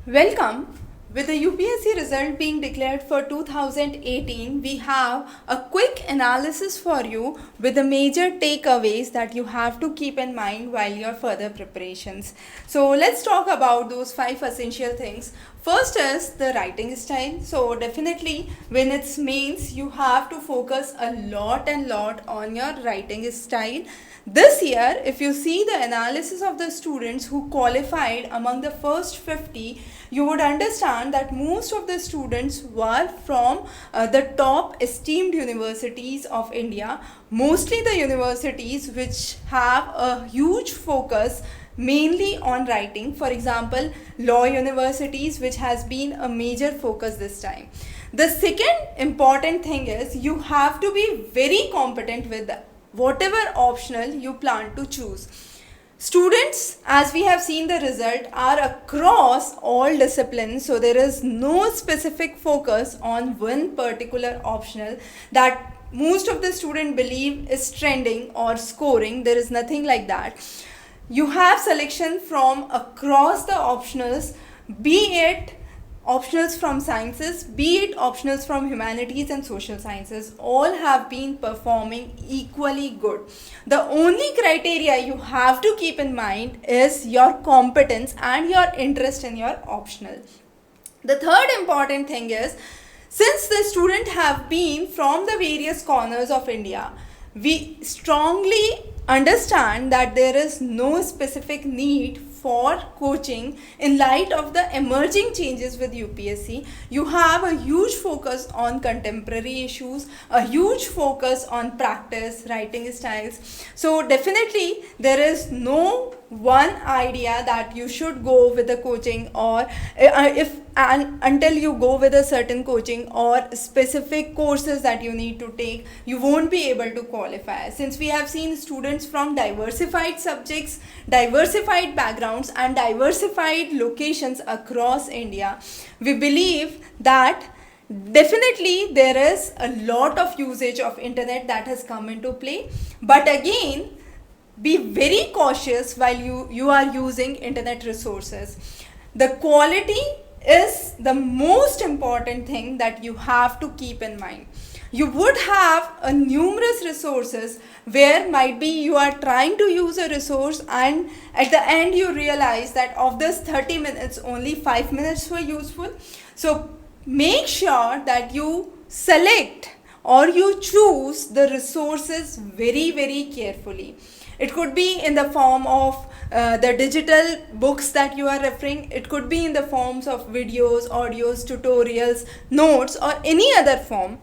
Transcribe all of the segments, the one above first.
Welcome. With the UPSC result being declared for 2018, we have a quick analysis for you with the major takeaways that you have to keep in mind while your further preparations. So let's talk about those 5 essential things. First is the writing style. So definitely when it's mains, you have to focus a lot on your writing style. This year, if you see the analysis of the students who qualified among the first 50, you would understand that most of the students were from the top esteemed universities of India, mostly the universities which have a huge focus mainly on writing. For example, law universities, which has been a major focus this time. The second important thing is you have to be very competent with whatever optional you plan to choose. Students, as we have seen the result, are across all disciplines, so there is no specific focus on one particular optional that most of the student believe is trending or scoring. There is nothing like that. You have selection from across the optionals, be it optionals from sciences, be it optionals from humanities and social sciences, all have been performing equally good. The only criteria you have to keep in mind is your competence and your interest in your optional. The third important thing is, since the student have been from the various corners of India, we strongly understand that there is no specific need for coaching in light of the emerging changes with UPSC. You have a huge focus on contemporary issues, a huge focus on practice, writing styles. So definitely there is no one idea that you should go with the coaching, or if and until you go with a certain coaching or specific courses that you need to take, you won't be able to qualify. Since we have seen students from diversified subjects, diversified backgrounds and diversified locations across India, we believe that definitely there is a lot of usage of internet that has come into play. But again, be very cautious while you are using internet resources. The quality is the most important thing that you have to keep in mind. You would have a numerous resources where might be you are trying to use a resource and at the end you realize that of this 30 minutes only 5 minutes were useful. So make sure that you select or you choose the resources very carefully. It could be in the form of the digital books that you are referring. It could be in the forms of videos, audios, tutorials, notes, or any other form.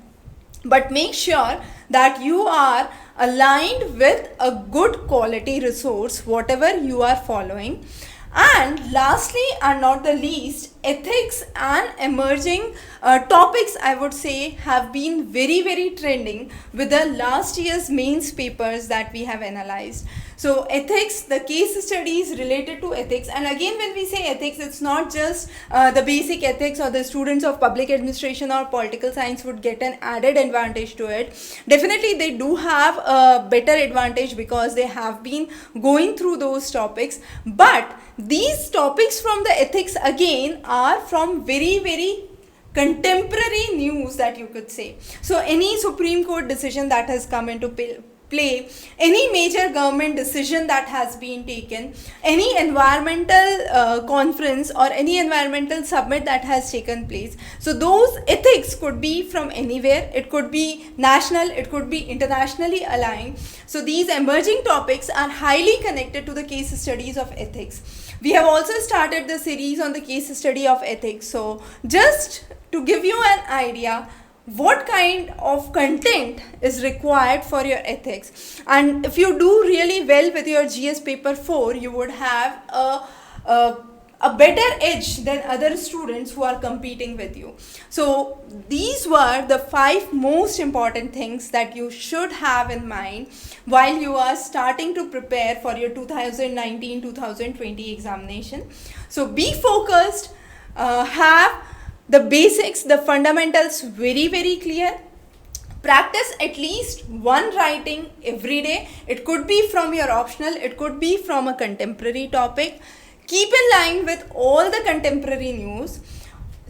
But make sure that you are aligned with a good quality resource, whatever you are following. And lastly and not the least, ethics and emerging topics, I would say, have been very trending with the last year's mains papers that we have analyzed. So ethics, the case studies related to ethics, and again when we say ethics, it's not just the basic ethics or the students of public administration or political science would get an added advantage to it. Definitely they do have a better advantage because they have been going through those topics, but these topics from the ethics again are from very contemporary news that you could say. So any Supreme Court decision that has come into play, any major government decision that has been taken, any environmental conference or any environmental summit that has taken place. So those ethics could be from anywhere. It could be national, it could be internationally aligned. So these emerging topics are highly connected to the case studies of ethics. We have also started the series on the case study of ethics. So just to give you an idea what kind of content is required for your ethics, and if you do really well with your GS paper 4, you would have a better edge than other students who are competing with you. So these were the 5 most important things that you should have in mind while you are starting to prepare for your 2019-2020 examination. So be focused, have the basics, the fundamentals very clear. Practice at least one writing every day. It could be from your optional, it could be from a contemporary topic. keep in line with all the contemporary news.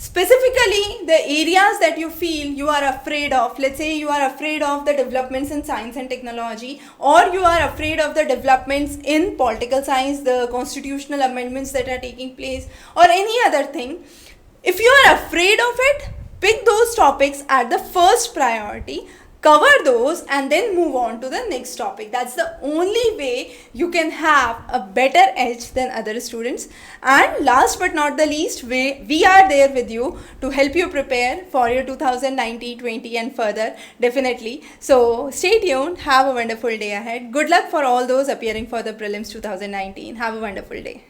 Specifically, the areas that you feel you are afraid of, let's say you are afraid of the developments in science and technology, or you are afraid of the developments in political science, the constitutional amendments that are taking place, or any other thing. If you are afraid of it, pick those topics at the first priority, cover those, and then move on to the next topic. That's the only way you can have a better edge than other students. And last but not the least, we are there with you to help you prepare for your 2019-20 and further, definitely. So stay tuned. Have a wonderful day ahead. Good luck for all those appearing for the prelims 2019. Have a wonderful day.